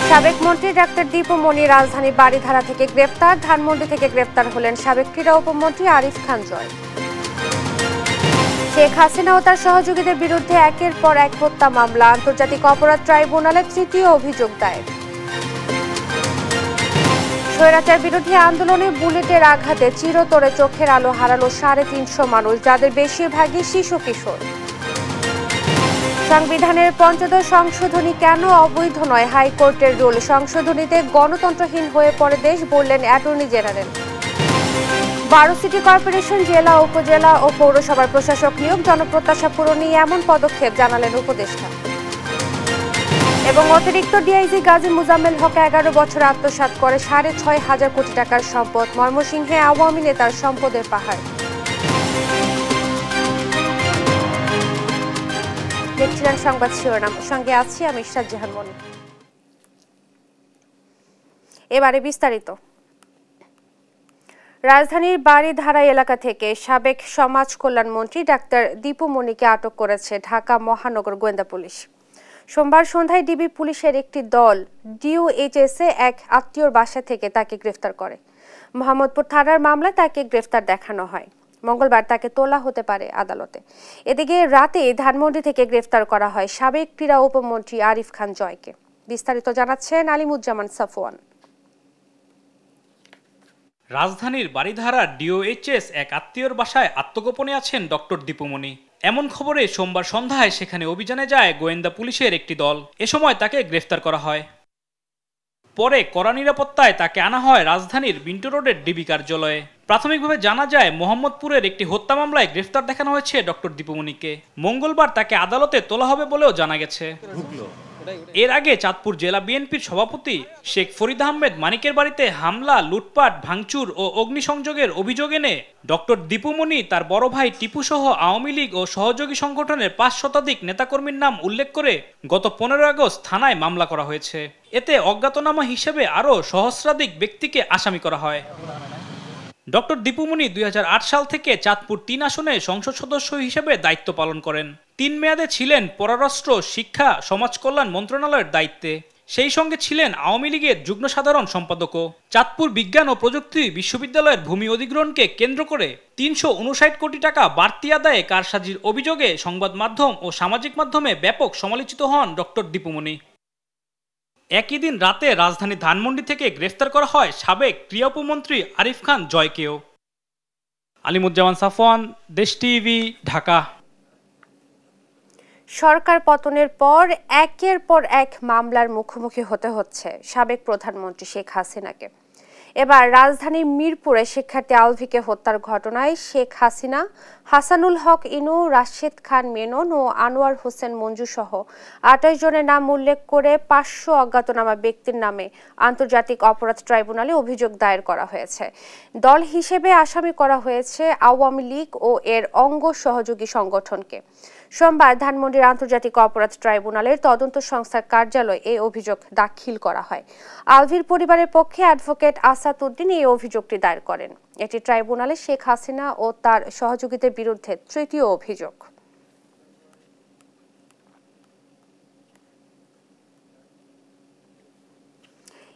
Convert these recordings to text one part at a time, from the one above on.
সাবেক মন্ত্রী ডাক্তার দীপু মনি রাজধানী বাড়িধারা থেকে গ্রেফতার। ধানমন্ডি থেকে গ্রেফতার হলেন সাবেক ক্রীড়া উপমন্ত্রী আরিফ খান জয়। শেখ হাসিনা ও তার সহযোগীদের বিরুদ্ধে একের পর এক হত্যা মামলা, আন্তর্জাতিক অপরাধ ট্রাইব্যুনালে তৃতীয় অভিযোগ দায়ের। স্বৈরাচার বিরোধী আন্দোলনে বুলেটের আঘাতে চিরতরে চোখের আলো হারালো 350 মানুষ, যাদের বেশিরভাগই শিশু কিশোর। সংবিধানের ৫ম সংশোধনী কেন অবৈধ নয়, হাইকোর্টের রুল। সংশোধনীতে গণতন্ত্রহীন হয়ে পড়ে দেশ, বললেন অ্যাটর্নি জেনারেল। 12 সিটি কর্পোরেশন, জেলা, উপজেলা ও পৌরসভার প্রশাসক নিয়োগ, জনপ্রত্যাশা পূরণে এমন পদক্ষেপ, জানালেন উপদেষ্টা। এবং অতিরিক্ত ডিআইজি গাজী মুজাম্মেল হক 11 বছর আত্মসাৎ করে 6,500 কোটি টাকার সম্পদ। ময়মনসিংহে আওয়ামী নেতার সম্পদের পাহাড়। দেখছিলেন সংবাদ শিরোনাম, সঙ্গে আছি আমি ইশরাত জাহান মনি। এবারে বিস্তারিত। রাজধানীর বাড়িধারা এলাকা থেকে সাবেক সমাজ কল্যাণ মন্ত্রী ডাক্তার দীপু মনিকে আটক করেছে ঢাকা মহানগর গোয়েন্দা পুলিশ। সোমবার সন্ধ্যায় ডিবি পুলিশের একটি দল ডিওএইচএসে এক আত্মীয়র বাসা থেকে তাকে গ্রেফতার করে। মোহাম্মদপুর থানার মামলায় তাকে গ্রেফতার দেখানো হয়। মঙ্গলবার তাকে তোলা হতে পারে আদালতে। এদিকে রাতে ধানমন্ডি থেকে গ্রেফতার করা হয় সাবেক ক্রীড়া উপমন্ত্রী আরিফ খান জয়কে। বিস্তারিত জানাচ্ছেন আলিমুজ্জামান সাফওয়ান। রাজধানীর বাড়িধারা ডিওএইচএস এক আত্মীয়র বাসায় আত্মগোপনে আছেন ডক্টর দীপু মনি। এমন খবরে সোমবার সন্ধ্যায় সেখানে অভিযানে যায় গোয়েন্দা পুলিশের একটি দল। এ সময় তাকে গ্রেফতার করা হয়। পরে কড়া নিরাপত্তায় তাকে আনা হয় রাজধানীর বিন্টু রোডের ডিবি কার্যালয়ে। প্রাথমিকভাবে জানা যায় মোহাম্মদপুরের একটি হত্যা মামলায় গ্রেফতার দেখানো হয়েছে ডক্টর দীপু মনিকে। মঙ্গলবার তাকে আদালতে তোলা হবে বলেও জানা গেছে। এর আগে চাঁদপুর জেলা বিএনপির সভাপতি শেখ ফরিদ আহমেদ মানিকের বাড়িতে হামলা, লুটপাট, ভাঙচুর ও অগ্নিসংযোগের অভিযোগ এনে ডক্টর দীপু মনি, তার বড় ভাই টিপু সহ আওয়ামী লীগ ও সহযোগী সংগঠনের ৫ শতাধিক নেতাকর্মীর নাম উল্লেখ করে গত ১৫ আগস্ট থানায় মামলা করা হয়েছে। এতে অজ্ঞাতনামা হিসেবে আরও সহস্রাধিক ব্যক্তিকে আসামি করা হয়। ডক্টর দীপু মনি ২০০৮ সাল থেকে চাঁদপুর ৩ আসনে সংসদ সদস্য হিসেবে দায়িত্ব পালন করেন। ৩ মেয়াদে ছিলেন পররাষ্ট্র, শিক্ষা, সমাজ কল্যাণ মন্ত্রণালয়ের দায়িত্বে। সেই সঙ্গে ছিলেন আওয়ামী লীগের যুগ্ম সাধারণ সম্পাদকও। চাঁদপুর বিজ্ঞান ও প্রযুক্তি বিশ্ববিদ্যালয়ের ভূমি অধিগ্রহণকে কেন্দ্র করে ৩৫৯ কোটি টাকা বাড়তি আদায়ে কারসাজির অভিযোগে সংবাদ মাধ্যম ও সামাজিক মাধ্যমে ব্যাপক সমালোচিত হন ডক্টর দীপু মনি। একই দিন রাতে রাজধানী ধানমন্ডি থেকে গ্রেফতার করা হয় সাবেক ক্রীড়া উপমন্ত্রী আরিফ খান জয়কেও। আলিমুজ্জামান সাফওয়ান, দেশ টিভি, ঢাকা। সরকার পতনের পর একের পর এক মামলার মুখোমুখি হতে হচ্ছে সাবেক প্রধানমন্ত্রী শেখ হাসিনাকে। এবার রাজধানীর মিরপুরে শিক্ষার্থী আলভিকে হত্যার ঘটনায় শেখ হাসিনা, হাসানুল হক ইনু, রাশেদ খান মেনন ও আনোয়ার হোসেন মঞ্জু সহ ২৮ জনের নাম উল্লেখ করে ৫০০ অজ্ঞাতনামা ব্যক্তির নামে আন্তর্জাতিক অপরাধ ট্রাইব্যুনালে অভিযোগ দায়ের করা হয়েছে। দল হিসেবে আসামি করা হয়েছে আওয়ামী লীগ ও এর অঙ্গ সহযোগী সংগঠনকে। সোমবার ধানমন্ডির আন্তর্জাতিক অপরাধ ট্রাইব্যুনালের তদন্ত সংস্থার কার্যালয়ে এই অভিযোগ দাখিল করা হয়। আলভির পরিবারের পক্ষে অ্যাডভোকেট আসাদউদ্দিন এই অভিযোগটি দায়ের করেন। এটি ট্রাইব্যুনালে শেখ হাসিনা ও তার সহযোগীদের বিরুদ্ধে তৃতীয় অভিযোগ।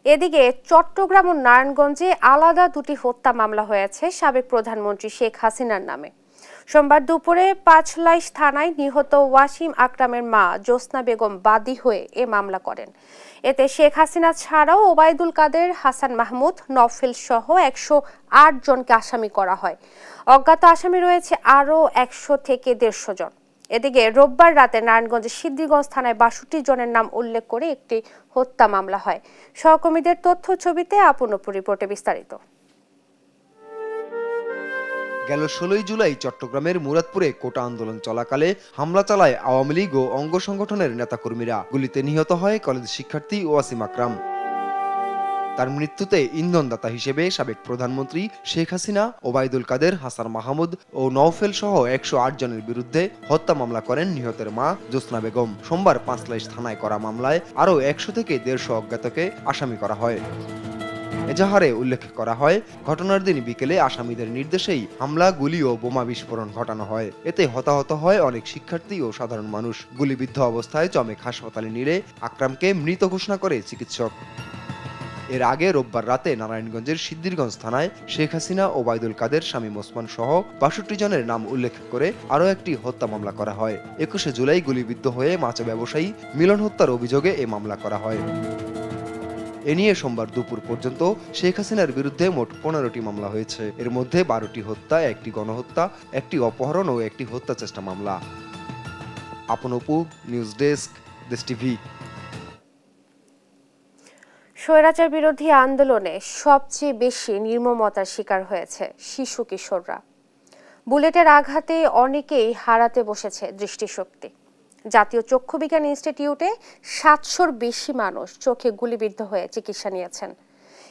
এদিকে চট্টগ্রাম ও নারায়ণগঞ্জে আলাদা দুটি হত্যা মামলা হয়েছে সাবেক প্রধানমন্ত্রী শেখ হাসিনার নামে। সোমবার দুপুরে পাঁচলাইশ থানায় নিহত ওয়াসিম আকরামের মা জোসনা বেগম বাদী হয়ে এ মামলা করেন। এতে শেখ হাসিনা ছাড়াও ওবায়দুল কাদের, হাসান মাহমুদ, নফেল সহ ১০৮ জনকে আসামি করা হয়। অজ্ঞাত আসামি রয়েছে আরও ১০০ থেকে ১৫০ জন। এদিকে রোববার রাতে নারায়ণগঞ্জের সিদ্দিগঞ্জ থানায় ৬২ জনের নাম উল্লেখ করে একটি হত্যা মামলা হয়। সহকর্মীদের তথ্য ছবিতে আপনপুর রিপোর্টে বিস্তারিত। গেল ১৬ জুলাই চট্টগ্রামের মুরাদপুরে কোটা আন্দোলন চলাকালে হামলা চালায় আওয়ামী লীগ ও অঙ্গ সংগঠনের নেতাকর্মীরা। গুলিতে নিহত হয় কলেজ শিক্ষার্থী ওয়াসিম আকরাম। তার মৃত্যুতে ইন্ধনদাতা হিসেবে সাবেক প্রধানমন্ত্রী শেখ হাসিনা, ওবায়দুল কাদের, হাসান মাহমুদ ও নওফেল সহ ১০৮ জনের বিরুদ্ধে হত্যা মামলা করেন নিহতের মা জোসনা বেগম। সোমবার পাঁচলাইশ থানায় করা মামলায় আরও ১০০ থেকে ১৫০ অজ্ঞাতকে আসামি করা হয়। এজাহারে উল্লেখ করা হয়, ঘটনার দিন বিকেলে আসামিদের নির্দেশেই হামলা, গুলি ও বোমা বিস্ফোরণ ঘটানো হয়। এতে হতাহত হয় অনেক শিক্ষার্থী ও সাধারণ মানুষ। গুলিবিদ্ধ অবস্থায় চমেক হাসপাতালে নিলে আকরামকে মৃত ঘোষণা করে চিকিৎসক। এর আগে রোববার রাতে নারায়ণগঞ্জের সিদ্ধিরগঞ্জ থানায় শেখ হাসিনা, ওবায়দুল কাদের, শামীম ওসমান সহ ৬২ জনের নাম উল্লেখ করে আরও একটি হত্যা মামলা করা হয়। ২১ জুলাই গুলিবিদ্ধ হয়ে মাছ ব্যবসায়ী মিলন হত্যার অভিযোগে এ মামলা করা হয়। এ নিয়ে সোমবার দুপুর পর্যন্ত শেখ হাসিনার বিরুদ্ধে মোট ১৫টি মামলা হয়েছে। এর মধ্যে ১২টি হত্যা, ১টি গণহত্যা, 1টি অপহরণ ও 1টি হত্যা চেষ্টা মামলা। আপন অপু, নিউজ ডেস্ক, দেশ টিভি। স্বৈরাচার বিরোধী আন্দোলনে সবচেয়ে বেশি নির্মমতার শিকার হয়েছে শিশু কিশোররা। বুলেটের আঘাতে অনেকেই হারাতে বসেছে দৃষ্টিশক্তি। জাতীয় চক্ষু বিজ্ঞান ইনস্টিটিউটে ৭০০-র বেশি মানুষ চোখে গুলিবিদ্ধ হয়ে চিকিৎসা নিয়েছেন।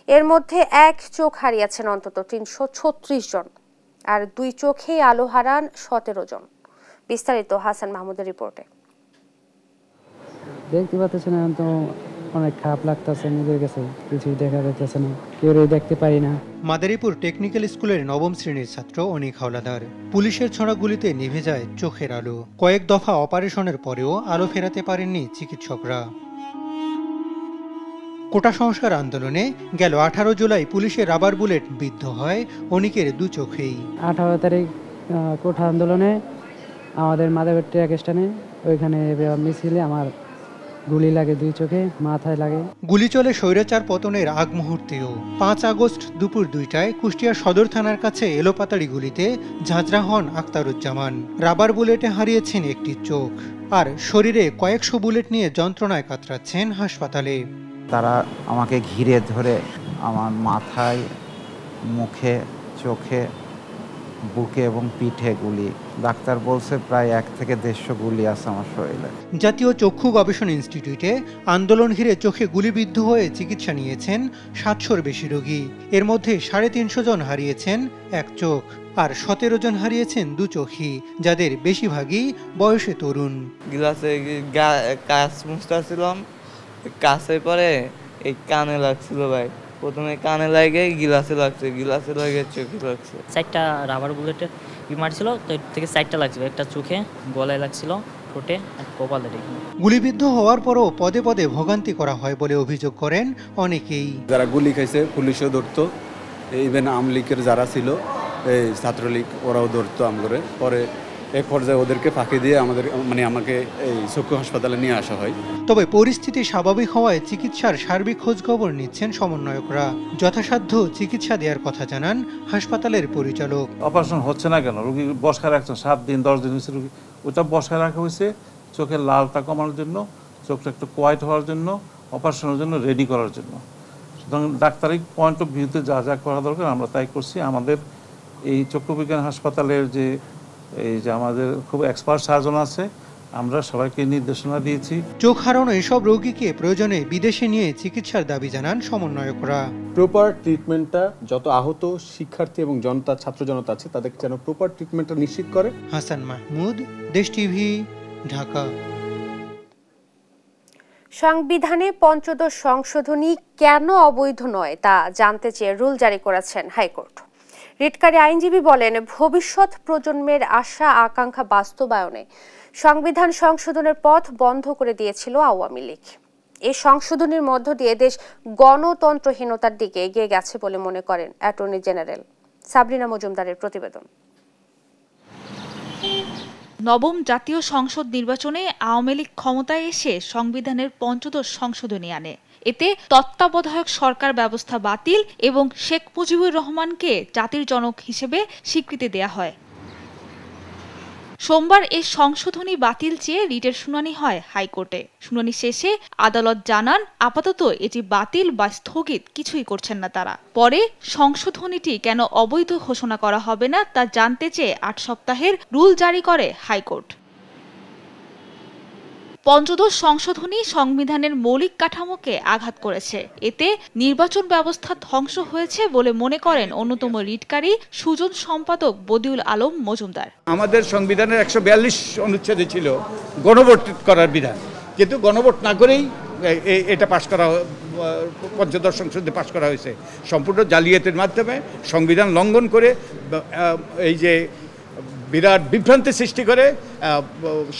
এর মধ্যে এক চোখ হারিয়েছেন অন্তত ৩৩৬ জন, আর ২ চোখেই আলো হারান ১৭ জন। বিস্তারিত হাসান মাহমুদের রিপোর্টে। দেখতে পাচ্ছেন তো অনেক খারাপ লাগতেছে, নিজের কাছে কিছুই দেখা যাচ্ছে না, কেউ দেখতে পারি না। মাদারীপুর টেকনিক্যাল স্কুলের ৯ম শ্রেণীর ছাত্র অনিক হাওলাদার। পুলিশের ছোড়া গুলিতে নিভে যায় চোখের আলো। কয়েক দফা অপারেশনের পরেও আলো ফেরাতে পারেননি চিকিৎসকরা। কোটা সংস্কার আন্দোলনে গেল ১৮ জুলাই পুলিশের রাবার বুলেট বিদ্ধ হয় অনিকের ২ চোখেই। ১৮ তারিখ কোটা আন্দোলনে আমাদের মাদারীপুর ট্রাক স্ট্যান্ডে ওইখানে মিছিলে আমার গুলি লাগে ২ চোখে, মাথায় লাগে। গুলি চলে স্বৈরাচার পতনের আগ মুহূর্তেও। ৫ আগস্ট দুপুর ২টায় কুষ্টিয়া সদর থানার কাছে এলোপাতাড়ি গুলিতে ঝাঁঝরা হন আক্তারুজ্জামান। রাবার বুলেটে হারিয়েছেন একটি চোখ, আর শরীরে কয়েকশো বুলেট নিয়ে যন্ত্রণায় কাতরাচ্ছেন হাসপাতালে। তারা আমাকে ঘিরে ধরে আমার মাথায়, মুখে, চোখে, বুকে এবং পিঠে গুলি। ডাক্তার বলছে প্রায় ১ থেকে ১৫০ গুলি আছে আমার শরীরে। জাতীয় চক্ষু গবেষণা ইনস্টিটিউটে আন্দোলন ঘিরে চোখে গুলিবিদ্ধ হয়ে চিকিৎসা নিয়েছেন ৭০০-র বেশি রোগী। এর মধ্যে ৩৫০ জন হারিয়েছেন এক চোখ, আর ১৭ জন হারিয়েছেন ২ চোখই, যাদের বেশিরভাগই বয়সে তরুণ। গ্লাসে কাজ মুছতেছিলাম, কাছে পরে এই কানে লাগছিল ভাই। প্রথমে কানে লাগে, গিলাসে লাগছে, গিলাসে লাগে চোখে লাগছে। 4টা রাবার বুলেটের মারছিল, তো এর থেকে 4টা লাগছিল। একটা চোখে, গলায় লাগছিল, ঠোঁটে আর কপালে। গুলিবিদ্ধ হওয়ার পরও পদে পদে ভোগান্তি করা হয় বলে অভিযোগ করেন অনেকেই। যারা গুলি খাইছে পুলিশও ধরতো, ইভেন আওয়ামী লীগের যারা ছিল, এই ছাত্রলীগ, ওরাও ধরতো আমগরে। পরে এক পর্যায়ে ওদেরকে ফাঁকি দিয়ে আমাকে এই চক্ষু হাসপাতালে নিয়ে আসা হয়। তবে পরিস্থিতি স্বাভাবিক হওয়ায় চিকিৎসার সার্বিক খোঁজখবর নিচ্ছেন সমন্বয়করা। যথাসাধ্য চিকিৎসা দেওয়ার কথা জানান হাসপাতালের পরিচালক। অপারেশন হচ্ছে না কেন? রোগী বসায় রাখছেন 7 দিন 10 দিন হয়েছে, রোগী ওটা বসায় রাখা হয়েছে চোখের লালটা কমানোর জন্য, চোখটা একটু কোয়াইট হওয়ার জন্য, অপারেশনের জন্য রেডি করার জন্য। সুতরাং ডাক্তারি পয়েন্ট অফ ভিউতে যা যা করা দরকার আমরা তাই করছি। আমাদের এই চক্ষু বিজ্ঞান হাসপাতালের যে আমাদের খুব এক্সপার্ট সার্জন আছে, আমরা সবাইকে নির্দেশনা দিয়েছি। চোখ হারানো এসব রোগীকে প্রয়োজনে বিদেশে নিয়ে চিকিৎসার দাবি জানান সমন্বয়করা। প্রপার ট্রিটমেন্টটা যত আহত শিক্ষার্থী এবং ছাত্র জনতা আছে তাদেরকে যেন প্রপার ট্রিটমেন্টটা নিশ্চিত করে। হাসান মাহমুদ, দেশ টিভি, ঢাকা। সংবিধানে পঞ্চদশ সংশোধনী কেন অবৈধ নয় তা জানতে চেয়ে রুল জারি করেছেন হাইকোর্ট। রিটকারী আইনজীবী বলেন, ভবিষ্যৎ প্রজন্মের আশা আকাঙ্ক্ষা বাস্তবায়নে সংবিধান সংশোধনের পথ বন্ধ করে দিয়েছিল আওয়ামী লীগ। এই সংশোধনীর মধ্য দিয়ে দেশ গণতন্ত্রহীনতার দিকে এগিয়ে গেছে বলে মনে করেন অ্যাটর্নি জেনারেল। সাবরিনা মজুমদারের প্রতিবেদন। নবম জাতীয় সংসদ নির্বাচনে আওয়ামী লীগ ক্ষমতায় এসে সংবিধানের পঞ্চদশ সংশোধনী আনে। এতে তত্ত্বাবধায়ক সরকার ব্যবস্থা বাতিল এবং শেখ মুজিবুর রহমানকে জাতির জনক হিসেবে স্বীকৃতি দেয়া হয়। সোমবার এই সংশোধনী বাতিল চেয়ে রিটের শুনানি হয় হাইকোর্টে। শুনানি শেষে আদালত জানান, আপাতত এটি বাতিল বা স্থগিত কিছুই করছেন না তারা। পরে সংশোধনীটি কেন অবৈধ ঘোষণা করা হবে না তা জানতে চেয়ে 8 সপ্তাহের রুল জারি করে হাইকোর্ট। পঞ্চদশ সংশোধনী সংবিধানের মৌলিক কাঠামোকে আঘাত করেছে। এতে নির্বাচন ব্যবস্থা ধ্বংস হয়েছে বলে মনে করেন অন্যতম রিটকারী সুজন সম্পাদক বদিউল আলম মজুমদার। আমাদের সংবিধানের 142 অনুচ্ছেদে ছিল গণভোট করার বিধান, কিন্তু গণভোট না করেই এটা পাশ করা, পঞ্চদশ সংশোধনী পাশ করা হয়েছে সম্পূর্ণ জালিয়াতির মাধ্যমে, সংবিধান লঙ্ঘন করে, এই যে বিরাট বিভ্রান্তি সৃষ্টি করে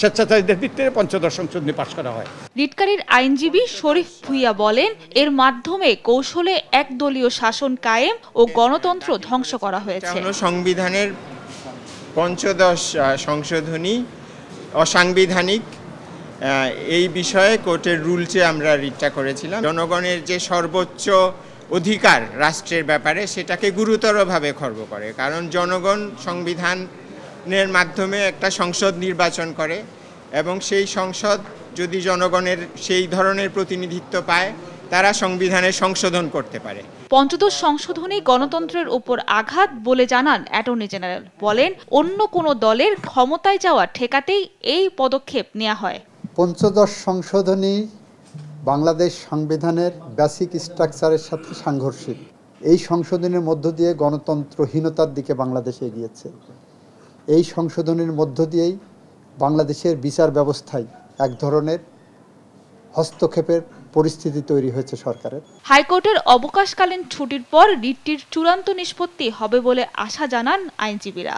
স্বেচ্ছাচারীদের ভিত্তিতে পঞ্চদশ সংশোধনী পাশ করা হয়। রিটকারীর আইনজীবী শরীফ ভুইয়া বলেন, এর মাধ্যমে কৌশলে একদলীয় শাসন কায়েম ও গণতন্ত্র ধ্বংস করা হয়েছে। সংবিধানের পঞ্চদশ সংশোধনী অসাংবিধানিক, এই বিষয়ে কোর্টের রুলসে আমরা রিটটা করেছিলাম। জনগণের যে সর্বোচ্চ অধিকার রাষ্ট্রের ব্যাপারে সেটাকে গুরুতরভাবে খর্ব করে, কারণ জনগণ সংবিধানের মাধ্যমে একটা সংসদ নির্বাচন করে এবং সেই সংসদ যদি জনগণের সেই ধরনের প্রতিনিধিত্ব পায় তারা সংবিধানে সংশোধন করতে পারে। পঞ্চদশ সংশোধনী গণতন্ত্রের উপর আঘাত বলে জানান অ্যাটর্নি জেনারেল। বলেন, অন্য কোনো দলের ক্ষমতায় যাওয়া ঠেকাতেই এই পদক্ষেপ নেওয়া হয়। পঞ্চদশ সংশোধনী বাংলাদেশ সংবিধানের বেসিক স্ট্রাকচারের সাথে সাংঘর্ষিক। এই সংশোধনের মধ্য দিয়ে গণতন্ত্রহীনতার দিকে বাংলাদেশ এগিয়েছে। এই সংশোধনের মধ্য দিয়েই বাংলাদেশের বিচার ব্যবস্থায় এক ধরনের হস্তক্ষেপের পরিস্থিতি তৈরি হয়েছে সরকারের। হাইকোর্টের অবকাশকালীন ছুটির পর রিটটির চূড়ান্ত নিষ্পত্তি হবে বলে আশা জানান আইনজীবীরা।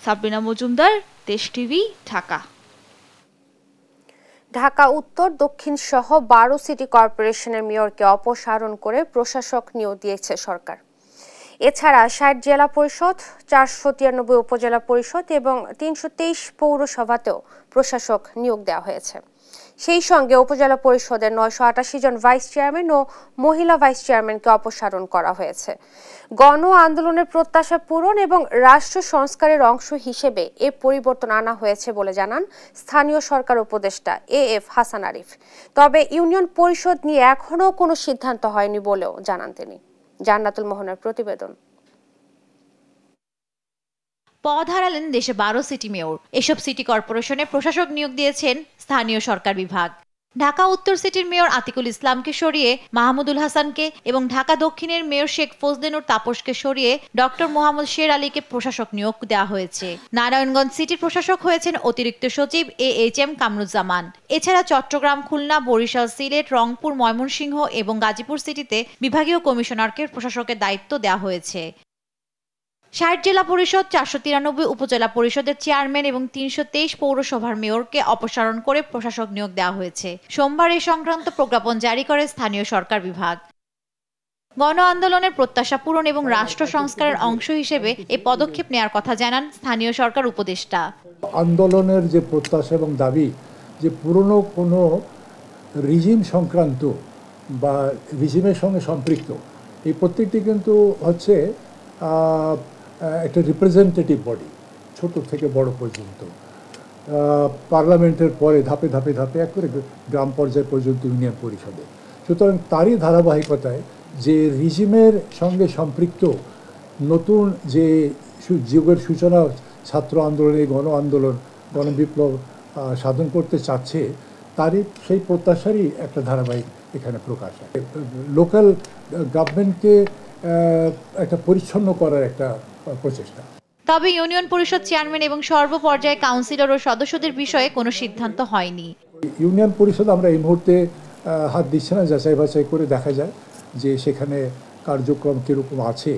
সাবরিনা মজুমদার, দেশ টিভি, ঢাকা। ঢাকা উত্তর, দক্ষিণ সহ 12 সিটি কর্পোরেশনের মেয়রকে অপসারণ করে প্রশাসক নিয়োগ দিয়েছে সরকার। এছাড়া 60 জেলা পরিষদ, 493 উপজেলা পরিষদ এবং 323 পৌরসভাতেও প্রশাসক নিয়োগ দেওয়া হয়েছে। সেই সঙ্গে উপজেলা পরিষদের 988 জন ভাইস চেয়ারম্যান ও মহিলা ভাইস চেয়ারম্যানকে অপসারণ করা হয়েছে। গণ আন্দোলনের প্রত্যাশা পূরণ এবং রাষ্ট্র সংস্কারের অংশ হিসেবে এ পরিবর্তন আনা হয়েছে বলে জানান স্থানীয় সরকার উপদেষ্টা এএফ হাসান আরিফ। তবে ইউনিয়ন পরিষদ নিয়ে এখনও কোনো সিদ্ধান্ত হয়নি বলেও জানান তিনি। জান্নাতুল মোহনার প্রতিবেদন। পদ হারালেন দেশে 12 সিটি মেয়র। এসব সিটি কর্পোরেশনে প্রশাসক নিয়োগ দিয়েছেন স্থানীয় সরকার বিভাগ। ঢাকা উত্তর সিটির মেয়র আতিকুল ইসলামকে সরিয়ে মাহমুদুল হাসানকে এবং ঢাকা দক্ষিণের মেয়র শেখ ফজলেনুর তাপসকে সরিয়ে ডক্টর মোহাম্মদ শের আলীকে প্রশাসক নিয়োগ দেওয়া হয়েছে। নারায়ণগঞ্জ সিটির প্রশাসক হয়েছেন অতিরিক্ত সচিব AHM কামরুজ্জামান। এছাড়া চট্টগ্রাম, খুলনা, বরিশাল, সিলেট, রংপুর, ময়মনসিংহ এবং গাজীপুর সিটিতে বিভাগীয় কমিশনারকে প্রশাসকের দায়িত্ব দেওয়া হয়েছে। 60 জেলা পরিষদ, 493 উপজেলা পরিষদের চেয়ারম্যান এবং 323 পৌরসভার মেয়রকে অপসারণ করে প্রশাসক নিয়োগ দেওয়া হয়েছে। সোমবার এই সংক্রান্ত প্রজ্ঞাপন জারি করে স্থানীয় সরকার বিভাগ। গণ আন্দোলনের প্রত্যাশা পূরণ এবং রাষ্ট্র সংস্কারের অংশ হিসেবে এই পদক্ষেপ নেওয়ার কথা জানান স্থানীয় সরকার উপদেষ্টা। আন্দোলনের যে প্রত্যাশা এবং দাবি যে পুরনো কোনো রিজিম সংক্রান্ত বা রিজিমের সঙ্গে সম্পৃক্ত, এই প্রত্যেকটি কিন্তু হচ্ছে একটা রিপ্রেজেন্টেটিভ বডি, ছোট থেকে বড় পর্যন্ত, পার্লামেন্টের পরে ধাপে ধাপে ধাপে এক করে গ্রাম পর্যায় পর্যন্ত ইউনিয়ন পরিষদে। সুতরাং তারই ধারাবাহিকতায় যে রিজিমের সঙ্গে সম্পৃক্ত নতুন যে যুগের সূচনা ছাত্র আন্দোলনে গণ আন্দোলন, গণবিপ্লব সাধন করতে চাচ্ছে, তারই সেই প্রত্যাশারই একটা ধারাবাহিক এখানে প্রকাশ হয়। লোকাল গভর্নমেন্টকে একটা পরিচ্ছন্ন করার একটা প্রচেষ্টা। তবে ইউনিয়ন পরিষদ চেয়ারম্যান এবং সর্বপর্যায়ে কাউন্সিলর ও সদস্যদের বিষয়ে কোনো সিদ্ধান্ত হয়নি। ইউনিয়ন পরিষদ আমরা এই মুহূর্তে হাত দিচ্ছি না, যাচাই বাছাই করে দেখা যায় যে সেখানে কার্যক্রম কিরকম আছে।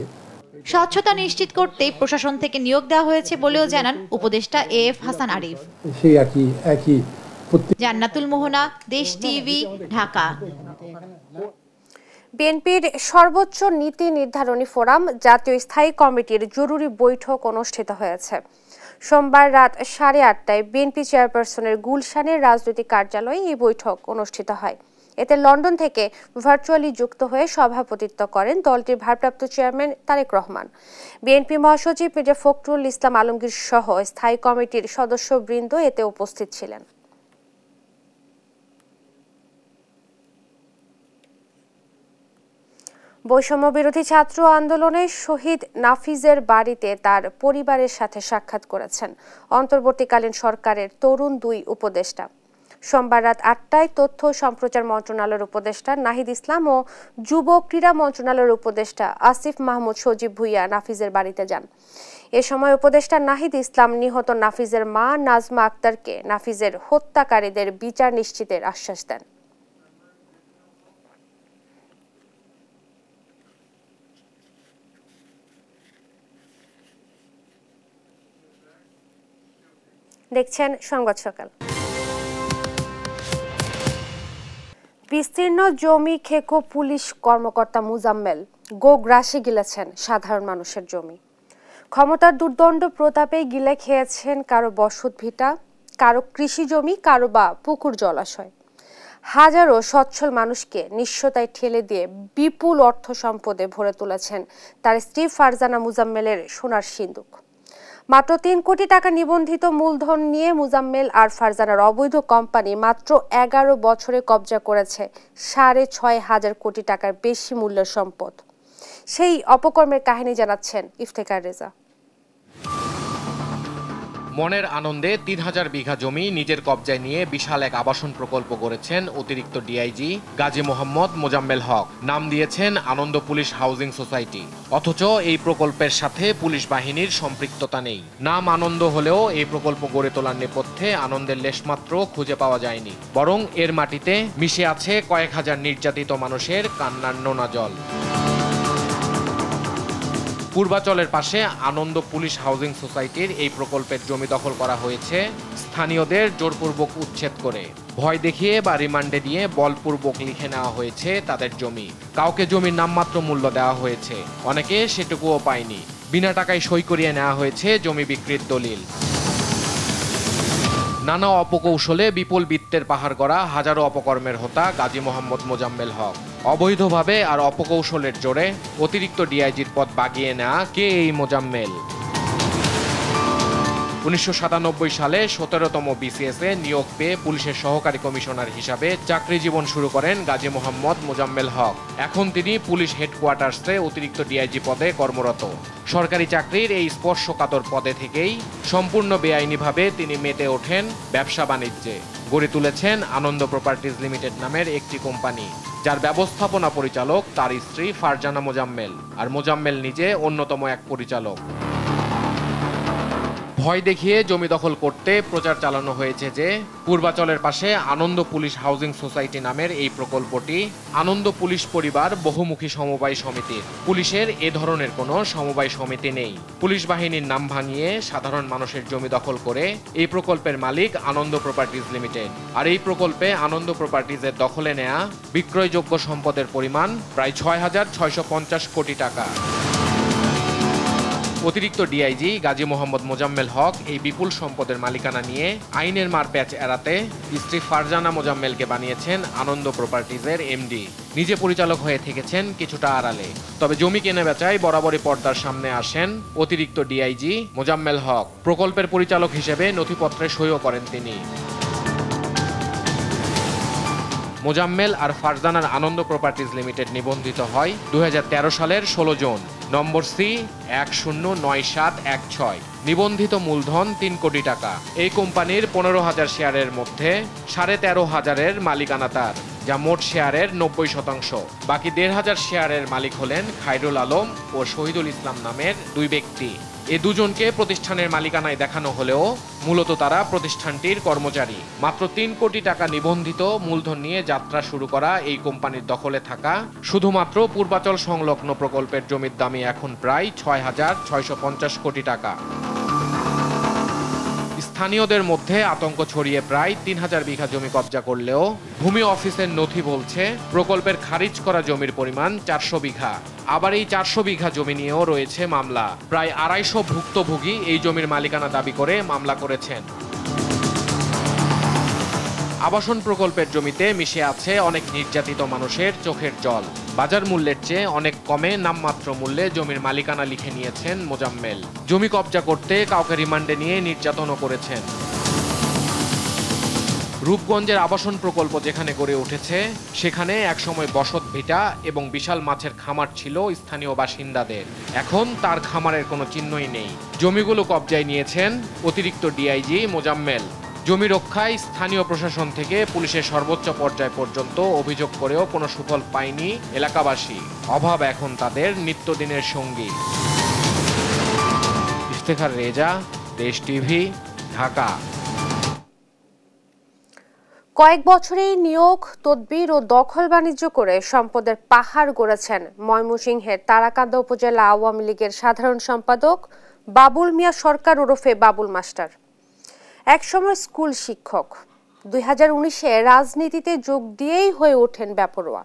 স্বচ্ছতা নিশ্চিত করতে প্রশাসন থেকে নিয়োগ দেওয়া হয়েছে বলেও জানান উপদেষ্টা এএফ হাসান আরিফ। সেই একই জান্নাতুল মোহনা, দেশ টিভি, ঢাকা। বিএনপির সর্বোচ্চ নীতি নির্ধারণী ফোরাম জাতীয় স্থায়ী কমিটির জরুরি বৈঠক অনুষ্ঠিত হয়েছে। সোমবার রাত 8:30টায় বিএনপি চেয়ারপারসনের গুলশানের রাজনৈতিক কার্যালয়ে এই বৈঠক অনুষ্ঠিত হয়। এতে লন্ডন থেকে ভার্চুয়ালি যুক্ত হয়ে সভাপতিত্ব করেন দলটির ভারপ্রাপ্ত চেয়ারম্যান তারেক রহমান। বিএনপি মহাসচিব মির্জা ফখরুল ইসলাম আলমগীর সহ স্থায়ী কমিটির সদস্যবৃন্দ এতে উপস্থিত ছিলেন। বৈষম্য বিরোধী ছাত্র আন্দোলনে শহীদ নাফিজের বাড়িতে তার পরিবারের সাথে সাক্ষাৎ করেছেন অন্তর্বর্তীকালীন সরকারের তরুণ 2 উপদেষ্টা। সোমবার রাত 8টায় তথ্য ও সম্প্রচার মন্ত্রণালয়ের উপদেষ্টা নাহিদ ইসলাম ও যুব ক্রীড়া মন্ত্রণালয়ের উপদেষ্টা আসিফ মাহমুদ সজীব ভুইয়া নাফিজের বাড়িতে যান। এ সময় উপদেষ্টা নাহিদ ইসলাম নিহত নাফিজের মা নাজমা আক্তারকে নাফিজের হত্যাকারীদের বিচার নিশ্চিতের আশ্বাস দেন। দেখছেন সংবাদ সকাল। বিস্তীর্ণ জমি খেকো পুলিশ কর্মকর্তা মুজাম্মেল গোগ্রাসে গিলেছেন সাধারণ মানুষের জমি। ক্ষমতার দুর্দণ্ড প্রতাপে গিলে খেয়েছেন কারো বসত ভিটা, কারো কৃষি জমি, কারো বা পুকুর জলাশয়। হাজারো সচ্ছল মানুষকে নিঃস্বতায় ঠেলে দিয়ে বিপুল অর্থ সম্পদে ভরে তুলেছেন তার স্ত্রী ফারজানা মুজাম্মেলের সোনার সিন্দুক। মাত্র 3 কোটি টাকা নিবন্ধিত মূলধন নিয়ে মুজাম্মেল আর ফারজানার অবৈধ কোম্পানি মাত্র 11 বছরে কবজা করেছে 6,500 কোটি টাকার বেশি মূল্যের সম্পদ। সেই অপকর্মের কাহিনী জানাচ্ছেন ইফতেখার রেজা। মনের আনন্দে 3000 বিঘা জমি নিজের কবজায় নিয়ে বিশাল এক আবাসন প্রকল্প গড়েছেন অতিরিক্ত ডিআইজি গাজী মোহাম্মদ মোজাম্মেল হক। নাম দিয়েছেন আনন্দ পুলিশ হাউজিং সোসাইটি। অথচ এই প্রকল্পের সাথে পুলিশ বাহিনীর সম্পৃক্ততা নেই। নাম আনন্দ হলেও এই প্রকল্প গড়ে তোলার নেপথ্যে আনন্দের লেশমাত্র খুঁজে পাওয়া যায়নি, বরং এর মাটিতে মিশে আছে কয়েক হাজার নির্যাতিত মানুষের কান্নার নোনা জল। পূর্বাচলের পাশে আনন্দ পুলিশ হাউজিং সোসাইটির এই প্রকল্পের জমি দখল করা হয়েছে স্থানীয়দের জোরপূর্বক উচ্ছেদ করে। ভয় দেখিয়ে বা রিমান্ডে দিয়ে বলপূর্বক লিখে নেওয়া হয়েছে তাদের জমি। কাউকে জমির নামমাত্র মূল্য দেওয়া হয়েছে, অনেকে সেটুকুও পায়নি। বিনা টাকায় সই করিয়ে নেওয়া হয়েছে জমি বিক্রির দলিল। নানা অপকৌশলে বিপুল বিত্তের পাহাড় গড়া হাজারো অপকর্মের হোতা গাজী মোহাম্মদ মোজাম্মেল হক। অবৈধভাবে আর অপকৌশলের জোরে অতিরিক্ত ডিআইজির পদ বাগিয়ে নেওয়া কে এই মোজাম্মেল? 1997 সালে 17তম বিসিএসে নিয়োগ পেয়ে পুলিশের সহকারী কমিশনার হিসাবে চাকরি জীবন শুরু করেন গাজী মোহাম্মদ মোজাম্মেল হক। এখন তিনি পুলিশ হেডকোয়ার্টার্সে অতিরিক্ত ডিআইজি পদে কর্মরত। সরকারি চাকরির এই স্পর্শকাতর পদে থেকেই সম্পূর্ণ বেআইনিভাবে তিনি মেতে ওঠেন ব্যবসা বাণিজ্যে। গড়ে তুলেছেন আনন্দ প্রপার্টিজ লিমিটেড নামের একটি কোম্পানি, যার ব্যবস্থাপনা পরিচালক তার স্ত্রী ফারজানা মোজাম্মেল, আর মোজাম্মেল নিজে অন্যতম এক পরিচালক। ভয় দেখিয়ে জমি দখল করতে প্রচার চালানো হয়েছে যে পূর্বাচলের পাশে আনন্দ পুলিশ হাউজিং সোসাইটি নামের এই প্রকল্পটি আনন্দ পুলিশ পরিবার বহুমুখী সমবায় সমিতির। পুলিশের এ ধরনের কোনো সমবায় সমিতি নেই। পুলিশ বাহিনীর নাম ভাঙিয়ে সাধারণ মানুষের জমি দখল করে এই প্রকল্পের মালিক আনন্দ প্রপার্টিজ লিমিটেড। আর এই প্রকল্পে আনন্দ প্রপার্টিজের দখলে নেয়া বিক্রয়যোগ্য সম্পদের পরিমাণ প্রায় 6,650 কোটি টাকা। অতিরিক্ত ডিআইজি গাজী মোহাম্মদ মোজাম্মেল হক এই বিপুল সম্পদের মালিকানা নিয়ে আইনের মারপ্যাচ এড়াতে স্ত্রী ফারজানা মোজাম্মেলকে বানিয়েছেন আনন্দ প্রপার্টিজের এমডি। নিজে পরিচালক হয়ে থেকেছেন কিছুটা আড়ালে। তবে জমি কেনা বেচায় বরাবরই পর্দার সামনে আসেন অতিরিক্ত ডিআইজি মোজাম্মেল হক। প্রকল্পের পরিচালক হিসেবে নথিপত্রে সইও করেন তিনি। মোজাম্মেল আর ফারজানার আনন্দ প্রপার্টিজ লিমিটেড নিবন্ধিত হয় 2013 সালের 16 জুন, নম্বর C109716। নিবন্ধিত মূলধন 3 কোটি টাকা। এই কোম্পানির 15,000 শেয়ারের মধ্যে 13,500-এর মালিকানা তার, যা মোট শেয়ারের 90%। বাকি 1,500 শেয়ারের মালিক হলেন খায়রুল আলম ও শহীদুল ইসলাম নামের দুই ব্যক্তি। এই দুজনকে প্রতিষ্ঠানের মালিকানায় দেখানো হলেও মূলত তারা প্রতিষ্ঠানটির কর্মচারী। মাত্র 3 কোটি টাকা নিবন্ধিত মূলধন নিয়ে যাত্রা শুরু করা এই কোম্পানির দখলে থাকা শুধুমাত্র পূর্বাচল সংলগ্ন প্রকল্পের জমির দামই এখন প্রায় 6,650 কোটি টাকা। স্থানীয়দের মধ্যে আতঙ্ক ছড়িয়ে প্রায় 3000 বিঘা জমি কবজা করলেও ভূমি অফিসের নথি বলছে প্রকল্পের খারিজ করা জমির পরিমাণ 400 বিঘা। আবার এই 400 বিঘা জমি নিয়েও রয়েছে মামলা। প্রায় 250 ভুক্তভোগী এই জমির মালিকানা দাবি করে মামলা করেছেন। আবাসন প্রকল্পের জমিতে মিশে আছে অনেক নির্যাতিত মানুষের চোখের জল। বাজার মূল্যের চেয়ে অনেক কমে নামমাত্র মূল্যে জমির মালিকানা লিখে নিয়েছেন মোজাম্মেল। জমি কবজা করতে কাউকে রিমান্ডে নিয়ে নির্যাতনও করেছেন। রূপগঞ্জের আবাসন প্রকল্প যেখানে গড়ে উঠেছে সেখানে একসময় বসত ভিটা এবং বিশাল মাছের খামার ছিল স্থানীয় বাসিন্দাদের। এখন তার খামারের কোনো চিহ্নই নেই। জমিগুলো কবজায় নিয়েছেন অতিরিক্ত ডিআইজি মোজাম্মেল। জমি রক্ষায় স্থানীয় প্রশাসন থেকে পুলিশের সর্বোচ্চ পর্যায় পর্যন্ত অভিযোগ করেও কোনো সুফল পায়নি এলাকাবাসী। অভাব এখন তাদের নিত্যদিনের সঙ্গী। ইফতেখার রেজা, দেশ টিভি, ঢাকা। কয়েক বছরেই নিয়োগ, তদবির ও দখল বাণিজ্য করে সম্পদের পাহাড় গড়েছেন ময়মনসিংহের তারাকান্দা উপজেলা আওয়ামী লীগের সাধারণ সম্পাদক বাবুল মিয়া সরকার ওরফে বাবুল মাস্টার। একসময় স্কুল শিক্ষক 2019-এ রাজনীতিতে যোগ দিয়েই হয়ে ওঠেন বেপরোয়া।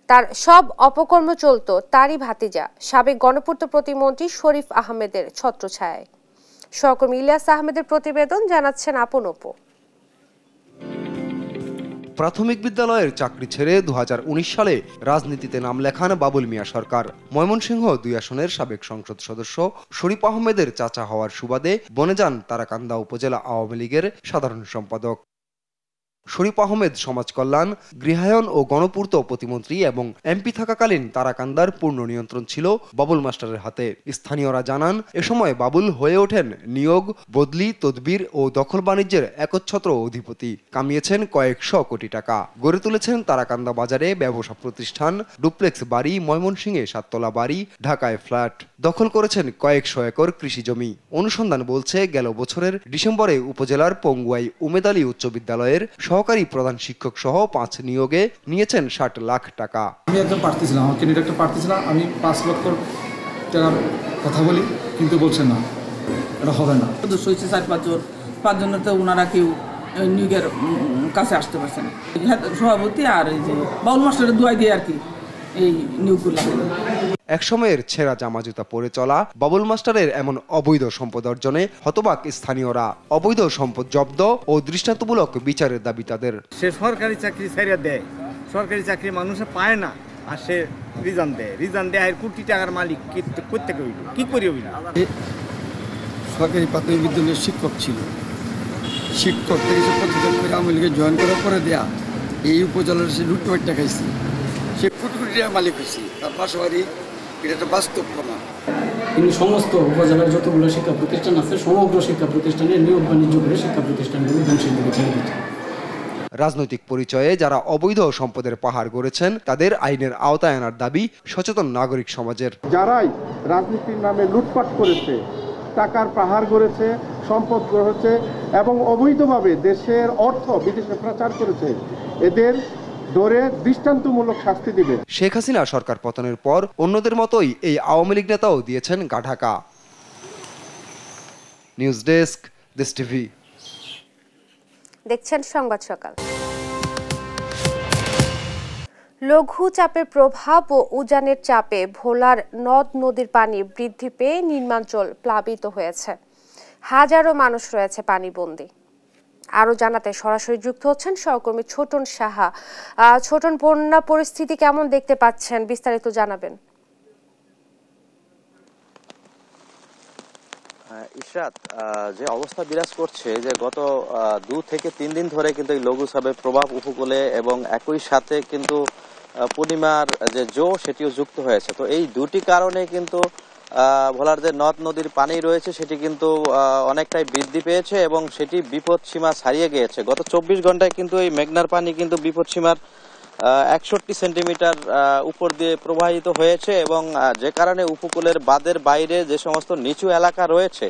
তার সব অপকর্ম চলত তারই ভাতিজা সাবেক গণপূর্ত প্রতিমন্ত্রী শরীফ আহমেদের ছত্রছায়ায়। সহকর্মী ইলিয়াস আহমেদের প্রতিবেদন, জানাচ্ছেন আপন অপু। প্রাথমিক বিদ্যালয়ের চাকরি ছেড়ে 2019 সালে রাজনীতিতে নাম লেখান বাবুল মিয়া সরকার। ময়মনসিংহ 2 আসনের সাবেক সংসদ সদস্য শরীফ আহমেদের চাচা হওয়ার সুবাদে বনে যান তারাকান্দা উপজেলা আওয়ামী লীগের সাধারণ সম্পাদক। শরীফ আহমেদ সমাজ কল্যাণ, গৃহায়ন ও গণপূর্ত প্রতিমন্ত্রী এবং এমপি থাকাকালীন তারাকান্দার পূর্ণ নিয়ন্ত্রণ ছিল বাবুল মাস্টারের হাতে। স্থানীয়রা জানান, এ সময় বাবুল হয়ে ওঠেন নিয়োগ, বদলি, তদবির ও দখল বাণিজ্যের একচ্ছত্র অধিপতি। কামিয়েছেন কয়েকশো কোটি টাকা, গড়ে তুলেছেন তারাকান্দা বাজারে ব্যবসা প্রতিষ্ঠান, ডুপ্লেক্স বাড়ি, ময়মনসিংহে 7 তলা বাড়ি, ঢাকায় ফ্ল্যাট, দখল করেছেন কয়েকশো একর কৃষি জমি। অনুসন্ধান বলছে, গেল বছরের ডিসেম্বরে উপজেলার পঙ্গুয়াই উমেদ আলী উচ্চ বিদ্যালয়ের সহকারী প্রধান শিক্ষক সহ 5 নিয়োগে নিয়েছেন 60 লাখ টাকা। আমি একজন প্রার্থী ছিলাম, আমার ক্যান্ডিডেট একটা প্রার্থী ছিলাম, আমি 5 লক্ষ টাকার কথা বলি, কিন্তু বলছেন না, এটা হবে না। 4-5 জন 5 জনের তো ওনারা কেউ নিয়োগের কাছে আসতে পারছেন। সভাপতি আর এই যে বাউল মাস্টারের দুয়াই দিয়ে আর কি এই নিয়োগগুলো। একসময়ের ছেঁড়া জামা জুতা পরে চলা বাবুল মাস্টারের এমন অবৈধ সম্পদ অর্জনে হতবাক স্থানীয়রা। অবৈধ সম্পদ জব্দ ও দৃষ্টান্তমূলক বিচারের দাবি তাদের। সে সরকারি চাকরি ছেড়ে দেয়, সরকারি চাকরি মানুষে পায় না, আর সে রিজান দেয় আর কোটি টাকার মালিক করতে হইল, কি করি হইল। সরকারি প্রাথমিক বিদ্যালয়ের শিক্ষক ছিল, শিক্ষক থেকে সে প্রতিযোগ করে আওয়ামী লীগে জয়েন করার পরে দেয়া এই উপজেলার সে লুটপাট দেখাইছে, সে কোটি কোটি টাকার মালিক হয়েছে। তার পাশাপাশি এটা একটা বাস্তব প্রমাণ। তিনি সমস্ত উপজেলার যতগুলো শিক্ষা প্রতিষ্ঠান আছে সমগ্র শিক্ষা প্রতিষ্ঠানে নিয়োগ বাণিজ্য করে শিক্ষা প্রতিষ্ঠানগুলো ধ্বংসের দিকে ঠেলে দিচ্ছে। রাজনৈতিক পরিচয়ে যারা অবৈধ সম্পদের পাহাড় গড়েছেন তাদের আইনের আওতায় আনার দাবি সচেতন নাগরিক সমাজের। যারাই রাজনীতির নামে লুটপাট করেছে, টাকার পাহাড় গড়েছে, সম্পদ গড়েছে এবং অবৈধভাবে দেশের অর্থ বিদেশে পাচার করেছে, এদের ধরে দৃষ্টান্তমূলক শাস্তি দিবে। শেখ হাসিনা সরকার পতনের পর অন্যদের মতোই এই আওয়ামী লীগ নেতাও দিয়েছেন গা ঢাকা। নিউজ ডেস্ক, দেশ টিভি। দেখছেন সংবাদ সকাল। লঘু চাপের প্রভাব ও উজানের চাপে ভোলার নদ নদীর পানি বৃদ্ধি পেয়ে নিম্নাঞ্চল প্লাবিত হয়েছে। হাজারো মানুষ রয়েছে পানিবন্দী। আরো জানাতে সরাসরি যুক্ত হচ্ছেন সহকর্মী ছোটন সাহা। ছোটন, বন্যা পরিস্থিতি কেমন দেখতে পাচ্ছেন, বিস্তারিত জানাবেন। ইশরাত, যে অবস্থা বিরাজ করছে যে গত 2 থেকে 3 দিন ধরে কিন্তু এই লঘুচাপের প্রভাব উপকূলে এবং একই সাথে কিন্তু পূর্ণিমার যে জো সেটিও যুক্ত হয়েছে। তো এই দুটি কারণে কিন্তু ভোলার যে নদ নদীর পানি রয়েছে সেটি কিন্তু অনেকটাই বৃদ্ধি পেয়েছে এবং সেটি বিপদ সীমা ছাড়িয়ে গিয়েছে। গত 24 ঘন্টায় কিন্তু এই মেঘনার পানি কিন্তু বিপদ সীমার 61 সেন্টিমিটার উপর দিয়ে প্রবাহিত হয়েছে এবং যে কারণে উপকূলের বাঁধের বাইরে যে সমস্ত নিচু এলাকা রয়েছে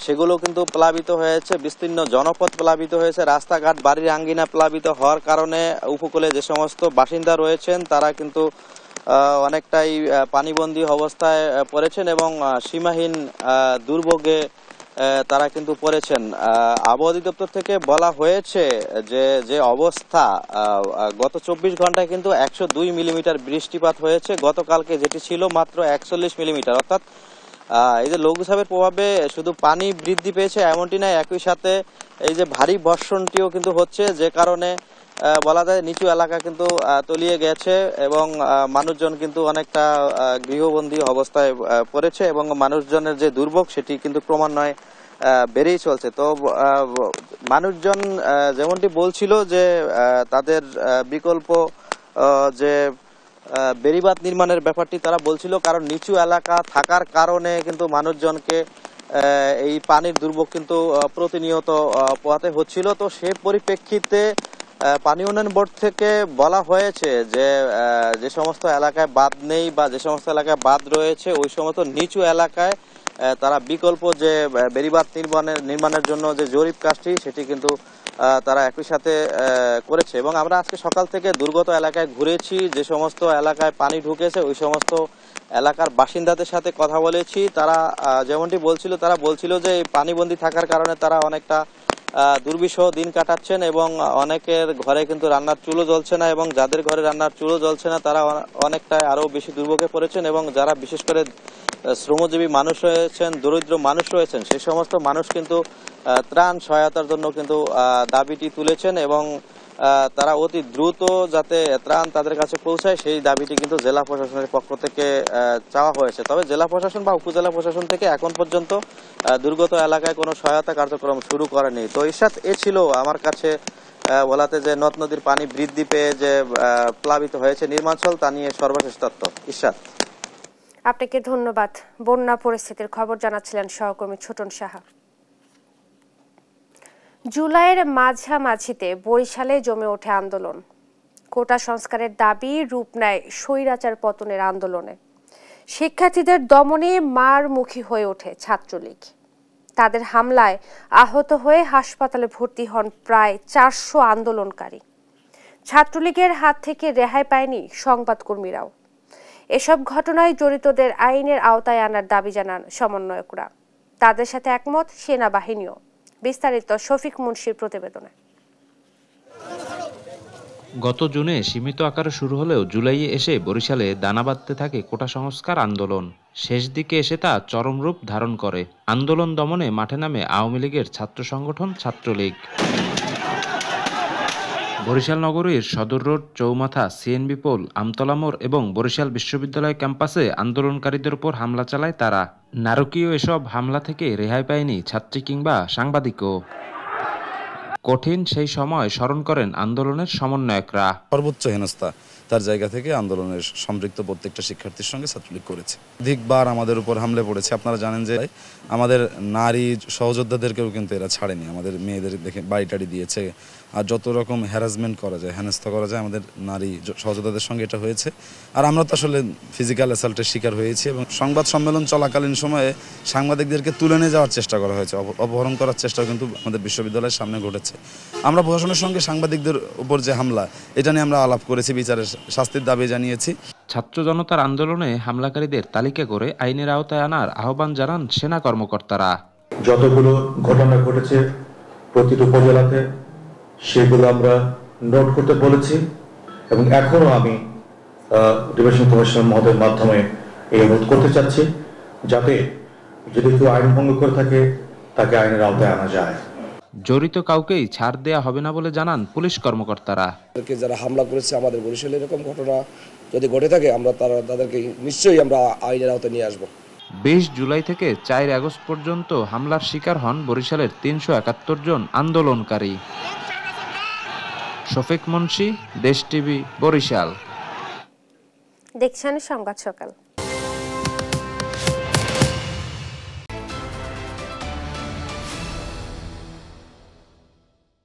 সেগুলো কিন্তু প্লাবিত হয়েছে, বিস্তীর্ণ জনপদ প্লাবিত হয়েছে, রাস্তাঘাট, বাড়ির আঙ্গিনা প্লাবিত হওয়ার কারণে উপকূলে যে সমস্ত বাসিন্দা রয়েছেন তারা কিন্তু অনেকটাই পানিবন্দী অবস্থায় পড়েছেন এবং সীমাহীন দুর্ভোগে তারা কিন্তু পড়েছেন। আবহাওয়া অধিদপ্তর থেকে বলা হয়েছে যে অবস্থা গত 24 ঘন্টায় কিন্তু 102 মিলিমিটার বৃষ্টিপাত হয়েছে, গতকালকে যেটি ছিল মাত্র 41 মিলিমিটার। অর্থাৎ এই যে লঘুচাপের প্রভাবে শুধু পানি বৃদ্ধি পেয়েছে এমনটি নয়, একই সাথে এই যে ভারী বর্ষণটিও কিন্তু হচ্ছে, যে কারণে বলা যায় নিচু এলাকা কিন্তু তলিয়ে গেছে এবং মানুষজন কিন্তু অনেকটা গৃহবন্দী অবস্থায় পড়েছে এবং মানুষজনের যে দুর্ভোগ সেটি কিন্তু ক্রমান্বয়ে বেড়েই চলছে। তো মানুষজন যেমনটি বলছিল যে তাদের বিকল্প যে বেড়িবাঁধ নির্মাণের ব্যাপারটি তারা বলছিল, কারণ নিচু এলাকা থাকার কারণে কিন্তু মানুষজনকে এই পানির দুর্ভোগ কিন্তু প্রতিনিয়ত পোহাতে হচ্ছিল। তো সে পরিপ্রেক্ষিতে পানি উন্নয়ন বোর্ড থেকে বলা হয়েছে যে সমস্ত এলাকায় বাঁধ নেই বা যে সমস্ত এলাকায় বাঁধ রয়েছে ওই সমস্ত নিচু এলাকায় তারা বিকল্প যে বেড়িবাঁধ নির্মাণের জন্য যে জরিপ কাজটি সেটি কিন্তু তারা একই সাথে করেছে। এবং আমরা আজকে সকাল থেকে দুর্গত এলাকায় ঘুরেছি, যে সমস্ত এলাকায় পানি ঢুকেছে ওই সমস্ত এলাকার বাসিন্দাদের সাথে কথা বলেছি। তারা যেমনটি বলছিল, তারা বলছিল যে এই পানিবন্দী থাকার কারণে তারা অনেকটা দুর্বিষহ দিন কাটাচ্ছেন এবং অনেকের ঘরে কিন্তু রান্নার চুলো জ্বলছে না, এবং যাদের ঘরে রান্নার চুলো জ্বলছে না তারা অনেকটাই আরো বেশি দুর্ভোগে পড়েছেন, এবং যারা বিশেষ করে শ্রমজীবী মানুষ রয়েছেন, দরিদ্র মানুষ রয়েছেন, সেই সমস্ত মানুষ কিন্তু ত্রাণ সহায়তার জন্য কিন্তু দাবিটি তুলেছেন, এবং তারা অতি দ্রুত যাতে ত্রাণ তাদের কাছে পৌঁছায় সেই দাবিটি কিন্তু জেলা প্রশাসনের পক্ষ থেকে চাওয়া হয়েছে। তবে জেলা প্রশাসন বা উপজেলা প্রশাসন থেকে এখন পর্যন্ত দুর্গত এলাকায় কোনো সহায়তা কার্যক্রম শুরু করেনি। তো ইরশাদ, এ ছিল আমার কাছে বলাতে যে নদ নদীর পানি বৃদ্ধি পেয়ে যে প্লাবিত হয়েছে নির্মাঞ্চল, তা নিয়ে সর্বশেষ তথ্য। ইরশাদ, আপনাকে ধন্যবাদ। বন্যা পরিস্থিতির খবর জানাচ্ছিলেন সহকর্মী ছোটন সাহা। জুলাইয়ের মাঝামাঝিতে বরিশালে জমে ওঠে আন্দোলন। কোটা সংস্কারের দাবি রূপ নেয় স্বৈরাচার পতনের আন্দোলনে। শিক্ষার্থীদের দমনে মারমুখী হয়ে ওঠে ছাত্রলীগ। তাদের হামলায় আহত হয়ে হাসপাতালে ভর্তি হন প্রায় 400 আন্দোলনকারী। ছাত্রলীগের হাত থেকে রেহাই পায়নি সংবাদকর্মীরাও। এসব ঘটনায় জড়িতদের আইনের আওতায় আনার দাবি জানান সমন্বয়করা। তাদের সাথে একমত সেনাবাহিনীও। বিস্তারিত শফিক মুন্সির প্রতিবেদনে। গত জুনে সীমিত আকারে শুরু হলেও জুলাইয়ে এসে বরিশালে দানা বাঁধতে থাকে কোটা সংস্কার আন্দোলন। শেষ দিকে এসে তা চরম রূপ ধারণ করে। আন্দোলন দমনে মাঠে নামে আওয়ামী লীগের ছাত্র সংগঠন ছাত্রলীগ। বরিশাল নগরীর সদর রোড, চৌমাথা, সিএনবি পোল, আমতলা মোড় এবং বরিশাল বিশ্ববিদ্যালয় ক্যাম্পাসে আন্দোলনকারীদের উপর হামলা চালায় তারা। নারকীয় এসব হামলা থেকে রেহাই পায়নি ছাত্রী কিংবা সাংবাদিকও। কঠিন সেই সময় স্মরণ করেন আন্দোলনের সমন্বয়করা। সর্বোচ্চ হেনস্থা তার জায়গা থেকে আন্দোলনের সম্পৃক্ত প্রত্যেকটা শিক্ষার্থীর সঙ্গে ছাত্রলীগ করেছে। অধিকবার আমাদের উপর হামলে পড়েছে। আপনারা জানেন যে আমাদের নারী সহযোদ্ধাদেরকেও কিন্তু এরা ছাড়েনি। আমাদের মেয়েদের দেখে বাড়িটাড়ি দিয়েছে, আর যত রকম হ্যারাসমেন্ট করা যায়, হেনস্থা করা যায়, আমাদের নারী সহযোদ্ধাদের সঙ্গে এটা হয়েছে। আর আমরা তো আসলে ফিজিক্যাল অ্যাসাল্টের শিকার হয়েছি, এবং সংবাদ সম্মেলন চলাকালীন সময়ে সাংবাদিকদেরকে তুলে নিয়ে যাওয়ার চেষ্টা করা হয়েছে, অপহরণ করার চেষ্টাও কিন্তু আমাদের বিশ্ববিদ্যালয়ের সামনে ঘটেছে। আমরা প্রশাসনের সঙ্গে সাংবাদিকদের উপর যে হামলা, এটা নিয়ে আমরা আলাপ করেছি, বিচারের শাস্তির দাবি জানিয়েছি। ছাত্র জনতার আন্দোলনে হামলাকারীদের তালিকা করে আইনের আওতায় আনার আহ্বান জানান সেনা কর্মকর্তারা। যতগুলো ঘটনা ঘটেছে প্রতিটি উপজেলাতে, সেগুলো আমরা নোট করতে বলেছি, এবং এখনো আমি ডিভিশন কমিশনার মহোদয়ের মাধ্যমে এই অনুরোধ করতে চাচ্ছি, যাতে যদি কেউ আইন ভঙ্গ করে থাকে তাকে আইনের আওতায় আনা যায়। জড়িত কাউকেই ছাড় দেয়া হবে না বলে জানান পুলিশ কর্মকর্তারা। যারা হামলা করেছে আমাদের বরিশালে এরকম ঘটনা যদি ঘটে থাকে, আমরা তাদেরকে নিশ্চয়ই আমরা আইনের আওতায় নিয়ে আসব। 20 জুলাই থেকে 4 আগস্ট পর্যন্ত হামলার শিকার হন বরিশালের 371 জন আন্দোলনকারী। শফিক মুন্সি, দেশ টিভি, বরিশাল। দেখছেন সংবাদ সকাল।